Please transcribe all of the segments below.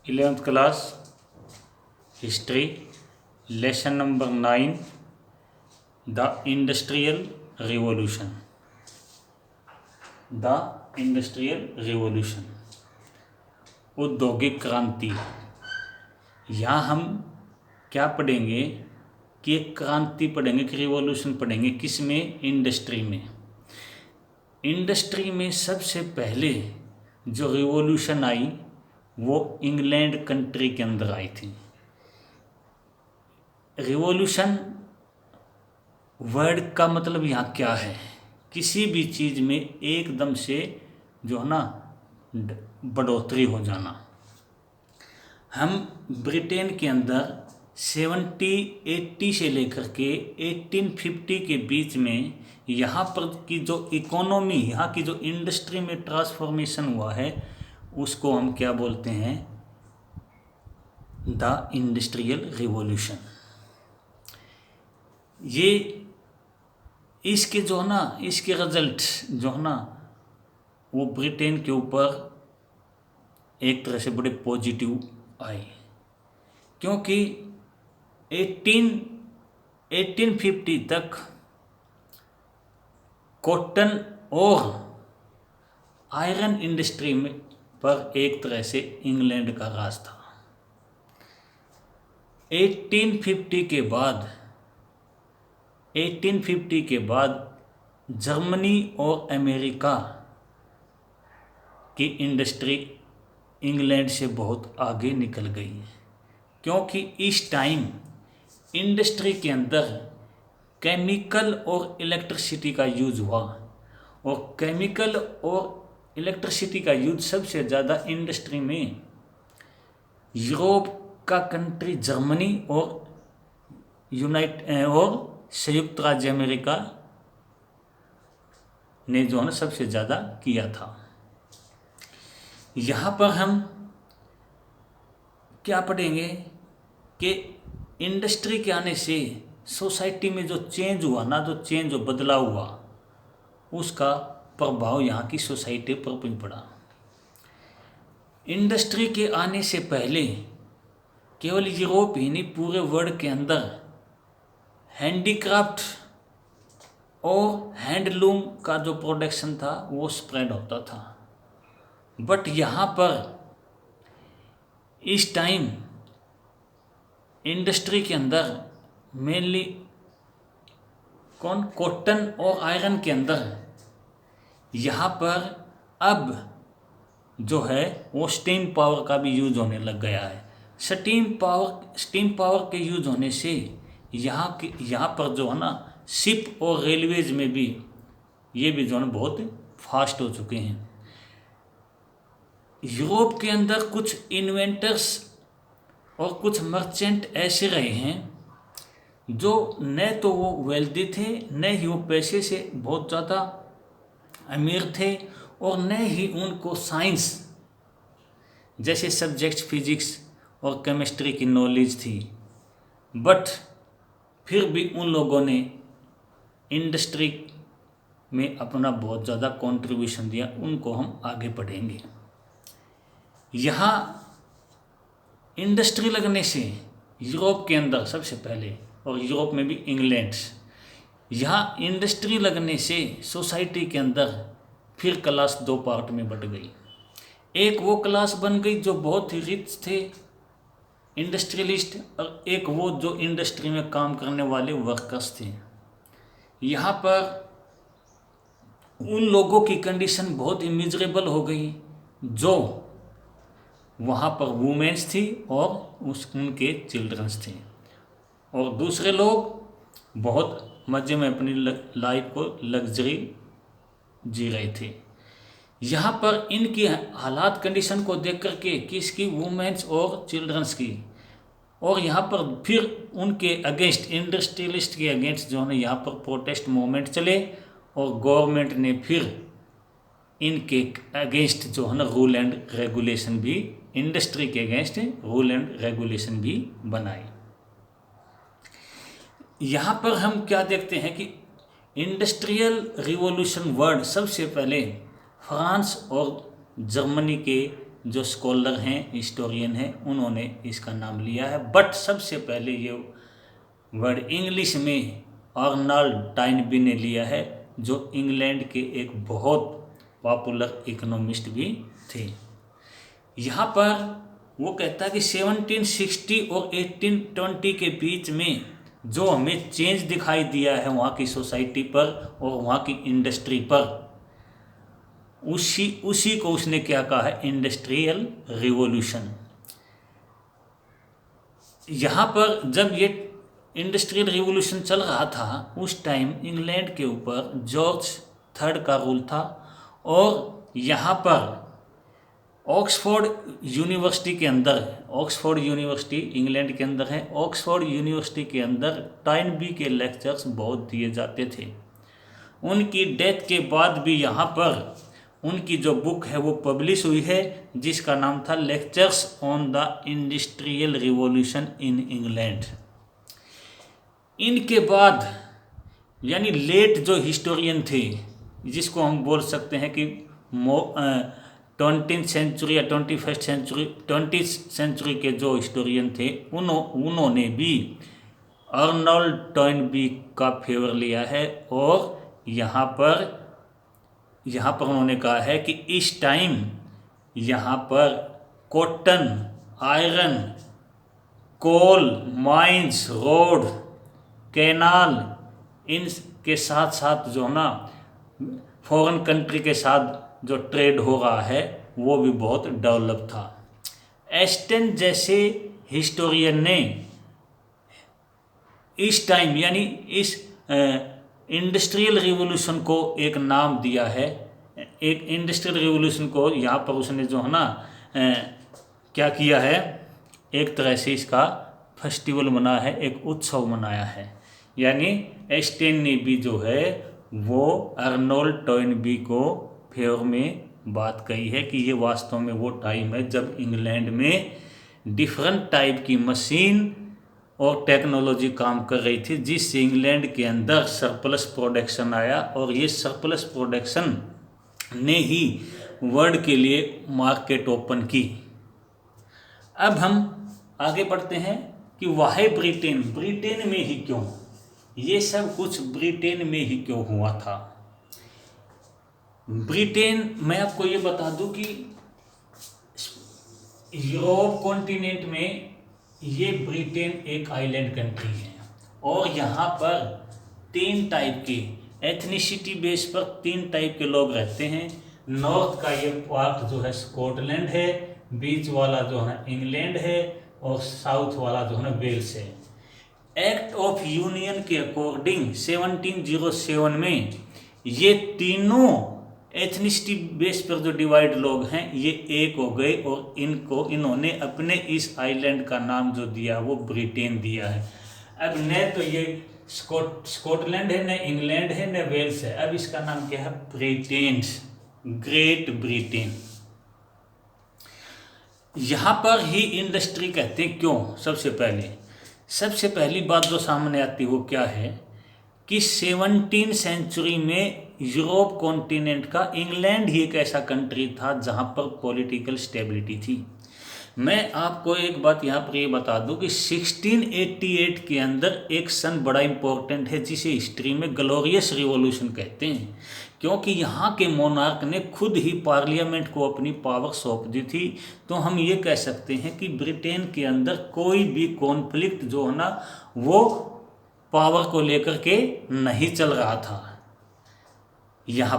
11th class history lesson number 9 the industrial revolution. The industrial revolution, औद्योगिक क्रांति। यहाँ हम क्या पढ़ेंगे कि एक क्रांति पढ़ेंगे कि रिवॉल्यूशन पढ़ेंगे। किस में? इंडस्ट्री में। इंडस्ट्री में सबसे पहले जो रिवॉल्यूशन आई वो इंग्लैंड कंट्री के अंदर आई थी। रिवॉल्यूशन वर्ड का मतलब यहाँ क्या है? किसी भी चीज़ में एकदम से जो है ना बढ़ोतरी हो जाना। हम ब्रिटेन के अंदर 1780 से लेकर के 1850 के बीच में यहाँ पर की जो इकोनॉमी, यहाँ की जो इंडस्ट्री में ट्रांसफॉर्मेशन हुआ है उसको हम क्या बोलते हैं? The industrial revolution. ये इसके जो है ना इसके रिजल्ट जो है ना वो ब्रिटेन के ऊपर एक तरह से बड़े पॉजिटिव आए, क्योंकि 1850 तक कॉटन और आयरन इंडस्ट्री में पर एक तरह से इंग्लैंड का राज था। 1850 के बाद जर्मनी और अमेरिका की इंडस्ट्री इंग्लैंड से बहुत आगे निकल गई, क्योंकि इस टाइम इंडस्ट्री के अंदर केमिकल और इलेक्ट्रिसिटी का यूज़ हुआ, और केमिकल और इलेक्ट्रिसिटी का यूज़ सबसे ज़्यादा इंडस्ट्री में यूरोप का कंट्री जर्मनी और संयुक्त राज्य अमेरिका ने जो है ना सबसे ज़्यादा किया था। यहाँ पर हम क्या पढ़ेंगे कि इंडस्ट्री के आने से सोसाइटी में जो चेंज हुआ ना, जो चेंज हो बदलाव हुआ, उसका प्रभाव यहाँ की सोसाइटी पर भी पड़ा। इंडस्ट्री के आने से पहले केवल यूरोप ही नहीं, पूरे वर्ल्ड के अंदर हैंडीक्राफ्ट और हैंडलूम का जो प्रोडक्शन था वो स्प्रेड होता था। बट यहाँ पर इस टाइम इंडस्ट्री के अंदर मेनली कॉटन और आयरन के अंदर यहाँ पर अब जो है वो स्टीम पावर का भी यूज होने लग गया है। स्टीम पावर के यूज होने से यहाँ पर जो है ना शिप और रेलवेज में भी ये भी जो है बहुत फास्ट हो चुके हैं। यूरोप के अंदर कुछ इन्वेंटर्स और कुछ मर्चेंट ऐसे रहे हैं जो न तो वो वेल्दी थे, न ही वो पैसे से बहुत ज़्यादा अमीर थे, और न ही उनको साइंस जैसे सब्जेक्ट फिजिक्स और केमिस्ट्री की नॉलेज थी। बट फिर भी उन लोगों ने इंडस्ट्री में अपना बहुत ज़्यादा कंट्रीब्यूशन दिया। उनको हम आगे पढ़ेंगे। यहाँ इंडस्ट्री लगने से यूरोप के अंदर सबसे पहले, और यूरोप में भी इंग्लैंड, यहाँ इंडस्ट्री लगने से सोसाइटी के अंदर फिर क्लास दो पार्ट में बढ़ गई। एक वो क्लास बन गई जो बहुत ही रिच थे इंडस्ट्रियलिस्ट, और एक वो जो इंडस्ट्री में काम करने वाले वर्कर्स थे। यहाँ पर उन लोगों की कंडीशन बहुत ही मिजरेबल हो गई जो वहाँ पर वुमेन्स थी और उनके चिल्ड्रंस थे, और दूसरे लोग बहुत मज़े में अपनी लाइफ को लग्जरी जी रहे थे। यहाँ पर इनकी हालात कंडीशन को देख करके किसकी, वुमेन्स और चिल्ड्रंस की, और यहाँ पर फिर उनके अगेंस्ट, इंडस्ट्रियलिस्ट के अगेंस्ट जो है ना यहाँ पर प्रोटेस्ट मूवमेंट चले, और गवर्नमेंट ने फिर इनके अगेंस्ट जो है ना रूल एंड रेगुलेशन भी, इंडस्ट्री के अगेंस्ट रूल एंड रेगुलेशन भी बनाए। यहाँ पर हम क्या देखते हैं कि इंडस्ट्रियल रिवॉल्यूशन वर्ड सबसे पहले फ्रांस और जर्मनी के जो स्कॉलर हैं, हिस्टोरियन हैं, उन्होंने इसका नाम लिया है। बट सबसे पहले ये वर्ड इंग्लिश में अर्नल्ड टॉयनबी ने लिया है, जो इंग्लैंड के एक बहुत पॉपुलर इकोनॉमिस्ट भी थे। यहाँ पर वो कहता है कि 1760 और 1820 के बीच में जो हमें चेंज दिखाई दिया है वहाँ की सोसाइटी पर और वहाँ की इंडस्ट्री पर, उसी को उसने क्या कहा है, इंडस्ट्रियल रिवॉल्यूशन। यहाँ पर जब ये इंडस्ट्रियल रिवॉल्यूशन चल रहा था, उस टाइम इंग्लैंड के ऊपर जॉर्ज III का रूल था और यहाँ पर ऑक्सफोर्ड यूनिवर्सिटी के अंदर, ऑक्सफोर्ड यूनिवर्सिटी इंग्लैंड के अंदर है, ऑक्सफोर्ड यूनिवर्सिटी के अंदर टॉयनबी के लेक्चर्स बहुत दिए जाते थे। उनकी डेथ के बाद भी यहाँ पर उनकी जो बुक है वो पब्लिश हुई है, जिसका नाम था lectures on the industrial revolution in England. इनके बाद यानी लेट जो हिस्टोरियन थे, जिसको हम बोल सकते हैं कि 20th सेंचुरी या 21st सेंचुरी, 20th सेंचुरी के जो हिस्टोरियन थे, उन्होंने भी अर्नल्ड टॉयनबी का फेवर लिया है और यहाँ पर उन्होंने कहा है कि इस टाइम यहाँ पर cotton, iron, coal mines, road, canal, इनके साथ साथ जो है ना फॉरेन कंट्री के साथ जो ट्रेड हो रहा है वो भी बहुत डेवलप था। एस्टन जैसे हिस्टोरियन ने इस टाइम यानी इस इंडस्ट्रियल रिवॉल्यूशन को एक नाम दिया है। एक इंडस्ट्रियल रिवॉल्यूशन को यहाँ पर उसने जो है ना क्या किया है, एक तरह से इसका फेस्टिवल मनाया है, एक उत्सव मनाया है। यानी एस्टेन ने भी जो है वो अर्नोल्ड टॉयनबी को फेवर में बात कही है कि ये वास्तव में वो टाइम है जब इंग्लैंड में डिफरेंट टाइप की मशीन और टेक्नोलॉजी काम कर रही थी, जिससे इंग्लैंड के अंदर सरप्लस प्रोडक्शन आया और ये सरप्लस प्रोडक्शन ने ही वर्ल्ड के लिए मार्केट ओपन की। अब हम आगे बढ़ते हैं कि वाह ब्रिटेन में ही क्यों, ये सब कुछ ब्रिटेन में ही क्यों हुआ था। ब्रिटेन, मैं आपको ये बता दूं कि यूरोप कॉन्टिनेंट में ये ब्रिटेन एक आइलैंड कंट्री है और यहाँ पर 3 टाइप के एथनिसिटी बेस पर 3 टाइप के लोग रहते हैं। नॉर्थ का ये पार्ट जो है स्कॉटलैंड है, बीच वाला जो है इंग्लैंड है और साउथ वाला जो है ना वेल्स है। एक्ट ऑफ यूनियन के अकॉर्डिंग 1707 में ये तीनों एथनिसिटी बेस पर जो डिवाइड लोग हैं ये एक हो गए और इन्होंने अपने इस आइलैंड का नाम जो दिया वो ब्रिटेन दिया है। अब न तो ये स्कॉटलैंड है, न इंग्लैंड है, न वेल्स है, अब इसका नाम क्या है, ब्रिटेन, ग्रेट ब्रिटेन। यहाँ पर ही इंडस्ट्री कहते हैं क्यों। सबसे पहली बात जो सामने आती है वो क्या है कि 17th सेंचुरी में यूरोप कॉन्टिनेंट का इंग्लैंड ही एक ऐसा कंट्री था जहाँ पर पॉलिटिकल स्टेबिलिटी थी। मैं आपको एक बात यहाँ पर ये बता दूँ कि 1688 के अंदर एक सन बड़ा इम्पोर्टेंट है जिसे हिस्ट्री में ग्लोरियस रिवॉल्यूशन कहते हैं, क्योंकि यहाँ के मोनार्क ने खुद ही पार्लियामेंट को अपनी पावर सौंप दी थी। तो हम ये कह सकते हैं कि ब्रिटेन के अंदर कोई भी कॉन्फ्लिक्ट जो है ना वो पावर को लेकर के नहीं चल रहा था यहाँ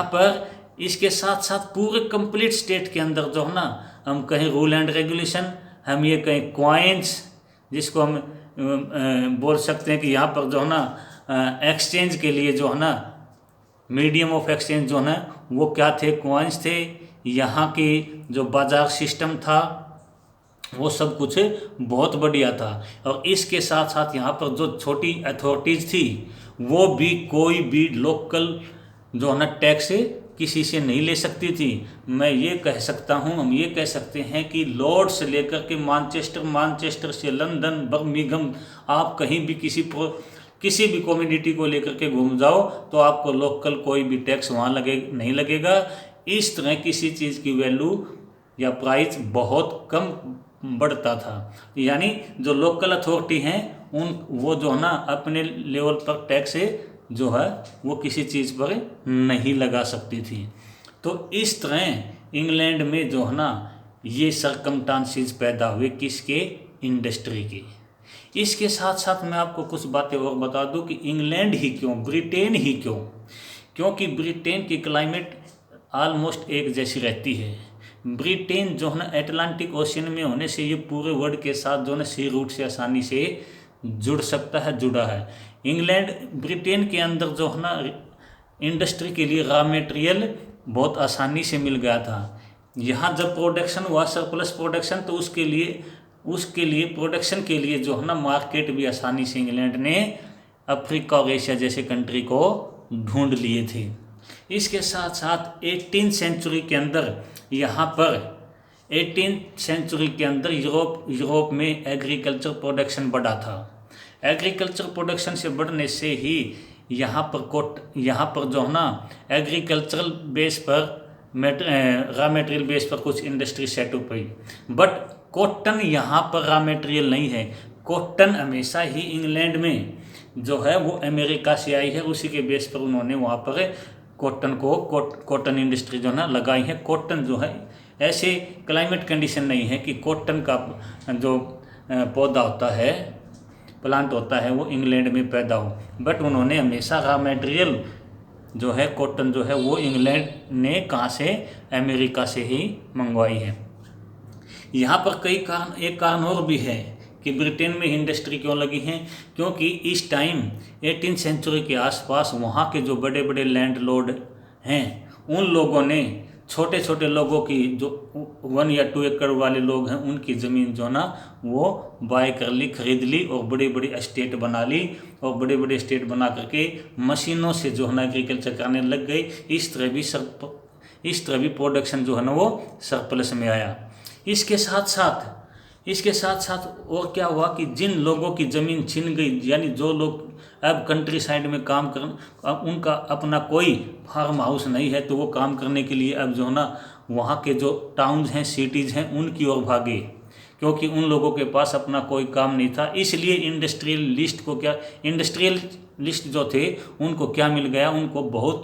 पर। इसके साथ साथ पूरे कंप्लीट स्टेट के अंदर जो है ना हम कहीं रूल एंड रेगुलेशन, हम ये कहीं क्वाइंस जिसको हम बोल सकते हैं कि यहाँ पर जो है ना एक्सचेंज के लिए जो है ना मीडियम ऑफ एक्सचेंज जो है ना वो क्या थे, क्वाइंस थे। यहाँ की जो बाजार सिस्टम था वो सब कुछ बहुत बढ़िया था। और इसके साथ साथ यहाँ पर जो छोटी अथॉरिटीज़ थी वो भी कोई भी लोकल जो है ना टैक्स किसी से नहीं ले सकती थी। मैं ये कह सकता हूँ, हम ये कह सकते हैं कि लॉर्ड्स से लेकर के मानचेस्टर से लंदन, बर्मिंघम, आप कहीं भी किसी भी कम्युनिटी को लेकर के घूम जाओ तो आपको लोकल कोई भी टैक्स वहाँ नहीं लगेगा। इस तरह किसी चीज़ की वैल्यू या प्राइस बहुत कम बढ़ता था। यानी जो लोकल अथॉरिटी हैं वो जो है ना अपने लेवल पर टैक्स जो है वो किसी चीज़ पर नहीं लगा सकती थी। तो इस तरह इंग्लैंड में जो है ना ये सरकमस्टांसेस पैदा हुए, किसके? इंडस्ट्री के। इसके साथ साथ मैं आपको कुछ बातें और बता दूं कि इंग्लैंड ही क्यों, ब्रिटेन ही क्यों? क्योंकि ब्रिटेन की क्लाइमेट ऑलमोस्ट एक जैसी रहती है। ब्रिटेन जो है ना एटलांटिक ओशियन में होने से ये पूरे वर्ल्ड के साथ जो है ना सी रूट से आसानी से जुड़ सकता है, जुड़ा है। इंग्लैंड, ब्रिटेन के अंदर जो है ना इंडस्ट्री के लिए रॉ मटेरियल बहुत आसानी से मिल गया था। यहाँ जब प्रोडक्शन हुआ, सरप्लस प्रोडक्शन, तो उसके लिए प्रोडक्शन के लिए जो है ना मार्केट भी आसानी से इंग्लैंड ने अफ्रीका और एशिया जैसे कंट्री को ढूंढ लिए थे। इसके साथ साथ 18वीं सेंचुरी के अंदर यहाँ पर 18वीं सेंचुरी के अंदर यूरोप में एग्रीकल्चर प्रोडक्शन बढ़ा था। एग्रीकल्चर प्रोडक्शन से बढ़ने से ही यहाँ पर जो है ना एग्रीकल्चरल बेस पर रॉ मटेरियल बेस पर कुछ इंडस्ट्री सेटअप हुई। बट कॉटन यहाँ पर रॉ मटेरियल नहीं है। कॉटन हमेशा ही इंग्लैंड में जो है वो अमेरिका से आई है, उसी के बेस पर उन्होंने वहाँ पर कॉटन इंडस्ट्री जो है ना लगाई है। कॉटन जो है ऐसे क्लाइमेट कंडीशन नहीं है कि कॉटन का जो पौधा होता है, प्लांट होता है, वो इंग्लैंड में पैदा हो। बट उन्होंने हमेशा रॉ मटेरियल जो है कॉटन जो है वो इंग्लैंड ने कहाँ से? अमेरिका से ही मंगवाई है। यहाँ पर एक कारण और भी है कि ब्रिटेन में इंडस्ट्री क्यों लगी हैं, क्योंकि इस टाइम 18वीं सेंचुरी के आसपास वहाँ के जो बड़े बड़े लैंडलॉर्ड हैं उन लोगों ने छोटे छोटे लोगों की, जो 1 या 2 एकड़ वाले लोग हैं, उनकी ज़मीन जो ना वो बाय कर ली, खरीद ली और बड़ी बड़ी एस्टेट बना ली। और बड़े बड़े एस्टेट बना करके मशीनों से जो है ना एग्रीकल्चर करने लग गई। इस तरह भी प्रोडक्शन जो है ना वो सरप्लस में आया। इसके साथ साथ और क्या हुआ कि जिन लोगों की ज़मीन छिन गई, यानी जो लोग अब कंट्री साइड में काम कर, अब उनका अपना कोई फार्म हाउस नहीं है, तो वो काम करने के लिए अब जो है ना वहाँ के जो टाउन्स हैं, सिटीज़ हैं, उनकी ओर भागे, क्योंकि उन लोगों के पास अपना कोई काम नहीं था। इसलिए इंडस्ट्रियलिस्ट जो थे उनको क्या मिल गया? उनको बहुत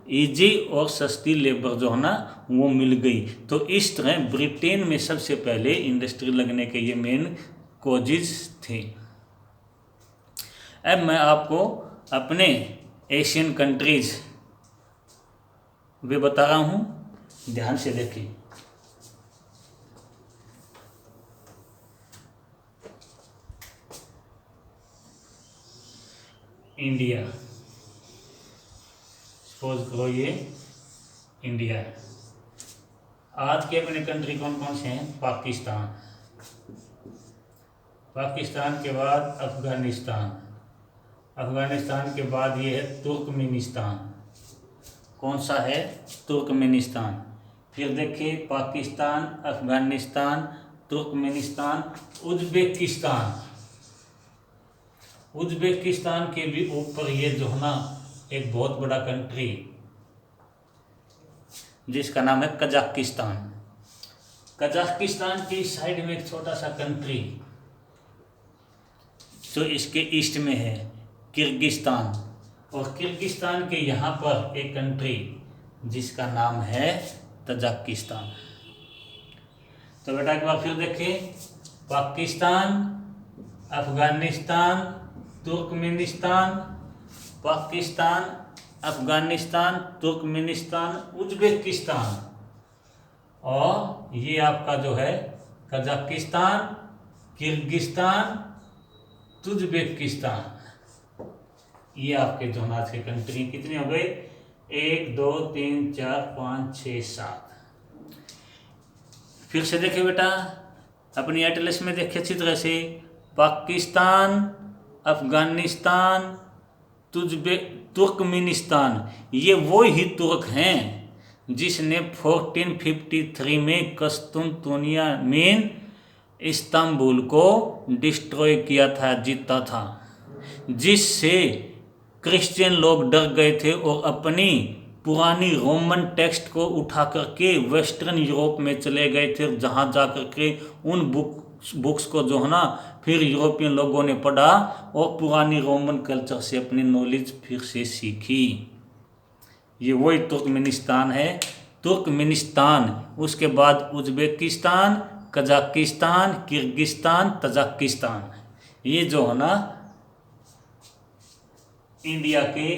ईजी और सस्ती लेबर जो है ना वो मिल गई। तो इस तरह ब्रिटेन में सबसे पहले इंडस्ट्री लगने के ये मेन कॉजेज थे। अब मैं आपको अपने एशियन कंट्रीज वे बता रहा हूँ, ध्यान से देखिए। इंडिया, सपोज करो ये इंडिया है। आज के अपने कंट्री कौन कौन से हैं? पाकिस्तान के बाद अफगानिस्तान के बाद ये है तुर्कमेनिस्तान। कौन सा है? तुर्कमेनिस्तान। फिर देखिए पाकिस्तान, अफगानिस्तान, तुर्कमेनिस्तान, उज्बेकिस्तान के भी ऊपर ये जो है ना एक बहुत बड़ा कंट्री जिसका नाम है कजाकिस्तान की साइड में एक छोटा सा कंट्री जो इसके ईस्ट में है किर्गिस्तान, और किर्गिस्तान के यहाँ पर एक कंट्री जिसका नाम है तजाकिस्तान। तो बेटा एक बार फिर देखें, Pakistan, Afghanistan, Turkmenistan, Pakistan, Afghanistan, Turkmenistan, Uzbekistan, और ये आपका जो है कजाकिस्तान, किर्गिस्तान, तुज्बेकिस्तान। ये आपके जो आज के कंट्री कितने हो गए? 1 2 3 4 5 6 7। फिर से देखिए बेटा, अपनी एटलस में देखिए अच्छी तरह से, पाकिस्तान, अफगानिस्तान, तुर्कमेनिस्तान, ये वो ही तुर्क हैं जिसने 1453 में कस्तुनतुनिया इस्तांबुल को डिस्ट्रॉय किया था, जीता था, जिससे क्रिश्चियन लोग डर गए थे और अपनी पुरानी रोमन टेक्स्ट को उठा करके वेस्टर्न यूरोप में चले गए थे, जहाँ जा कर के उन बुक्स को जो है ना फिर यूरोपियन लोगों ने पढ़ा और पुरानी रोमन कल्चर से अपनी नॉलेज फिर से सीखी। ये वही तुर्कमेनिस्तान है, तुर्कमेनिस्तान। उसके बाद उज़्बेकिस्तान, कजाकिस्तान, किर्गिस्तान, तजाकिस्तान। ये जो है ना इंडिया के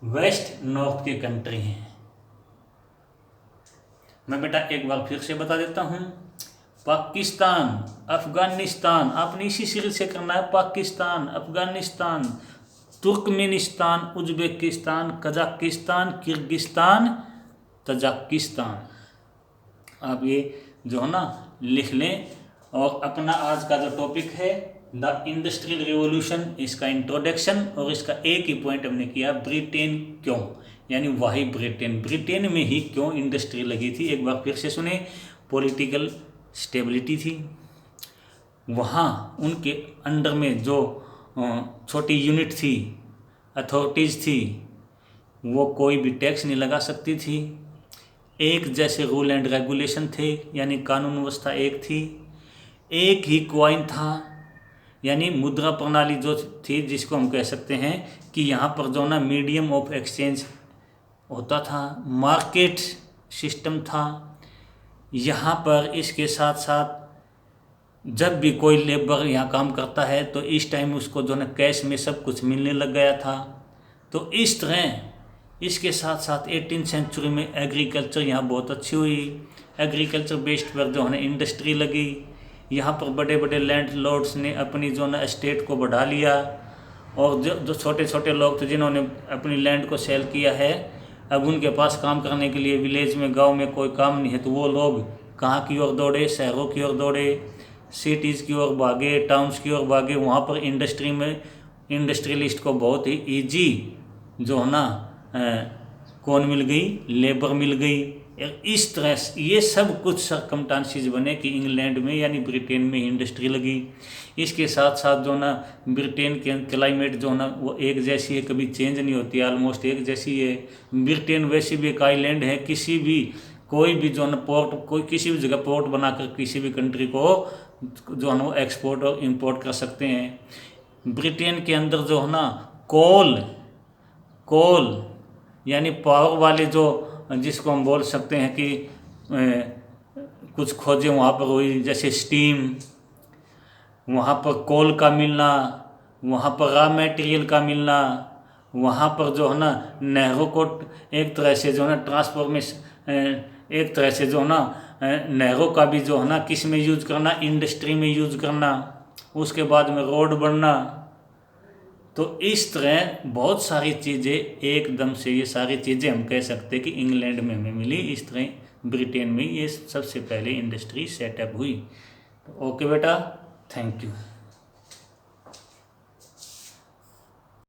वेस्ट नॉर्थ के कंट्री हैं। मैं बेटा एक बार फिर से बता देता हूँ, पाकिस्तान, अफगानिस्तान, आपने इसी सीरीज से करना है, Pakistan, Afghanistan, Turkmenistan, Uzbekistan, Kazakhstan, Kyrgyzstan, Tajikistan. आप ये जो है ना लिख लें। और अपना आज का जो टॉपिक है द इंडस्ट्रियल रिवॉल्यूशन, इसका इंट्रोडक्शन और इसका एक ही पॉइंट हमने किया, ब्रिटेन क्यों, यानी वाही ब्रिटेन में ही क्यों इंडस्ट्री लगी थी। एक बार फिर से सुने, पॉलिटिकल स्टेबिलिटी थी, वहाँ उनके अंडर में जो छोटी यूनिट थी, अथॉरिटीज़ थी, वो कोई भी टैक्स नहीं लगा सकती थी। एक जैसे रूल एंड रेगुलेशन थे, यानी कानून व्यवस्था एक थी। एक ही क्वाइन था, यानी मुद्रा प्रणाली जो थी, जिसको हम कह सकते हैं कि यहाँ पर जो ना मीडियम ऑफ एक्सचेंज होता था, मार्केट सिस्टम था यहाँ पर। इसके साथ साथ जब भी कोई लेबर यहाँ काम करता है तो इस टाइम उसको जो ना कैश में सब कुछ मिलने लग गया था। तो इस तरह इसके साथ साथ 18वीं सेंचुरी में एग्रीकल्चर यहाँ बहुत अच्छी हुई। एग्रीकल्चर बेस्ड पर जो है ना इंडस्ट्री लगी। यहाँ पर बड़े बड़े लैंड लॉर्ड्स ने अपनी जो ना एस्टेट को बढ़ा लिया, और जो छोटे छोटे लोग थे जिन्होंने अपनी लैंड को सेल किया है, अब उनके पास काम करने के लिए विलेज में, गांव में कोई काम नहीं है, तो वो लोग कहाँ की ओर दौड़े, शहरों की ओर दौड़े, सिटीज़ की ओर भागे, टाउन्स की ओर भागे। वहाँ पर इंडस्ट्री में इंडस्ट्रियलिस्ट को बहुत ही ईजी जो है ना कौन मिल गई, लेबर मिल गई। इस तरह से ये सब कुछ सर्कमस्टांसेस बने कि इंग्लैंड में यानी ब्रिटेन में इंडस्ट्री लगी। इसके साथ साथ जो ना ब्रिटेन के क्लाइमेट जो ना वो एक जैसी है, कभी चेंज नहीं होती, ऑलमोस्ट एक जैसी है। ब्रिटेन वैसे भी एक आइलैंड है, किसी भी कोई भी जो ना पोर्ट, कोई किसी भी जगह पोर्ट बनाकर किसी भी कंट्री को जो है ना एक्सपोर्ट और इंपोर्ट कर सकते हैं। ब्रिटेन के अंदर जो है ना कोल यानी पावर वाले जो, जिसको हम बोल सकते हैं कि कुछ खोजें वहाँ पर हुई, जैसे स्टीम, वहाँ पर कोल का मिलना, वहाँ पर रॉ मटेरियल का मिलना, वहाँ पर जो है ना नहरों को एक तरह से जो है ना ट्रांसफॉर्मेशन, एक तरह से जो है ना नहरों का भी जो है ना किस में यूज करना, इंडस्ट्री में यूज करना, उसके बाद में रोड बनना। तो इस तरह बहुत सारी चीज़ें एकदम से, ये सारी चीज़ें हम कह सकते हैं कि इंग्लैंड में हमें मिली। इस तरह ब्रिटेन में ये सबसे पहले इंडस्ट्री सेटअप हुई। तो ओके बेटा, थैंक यू।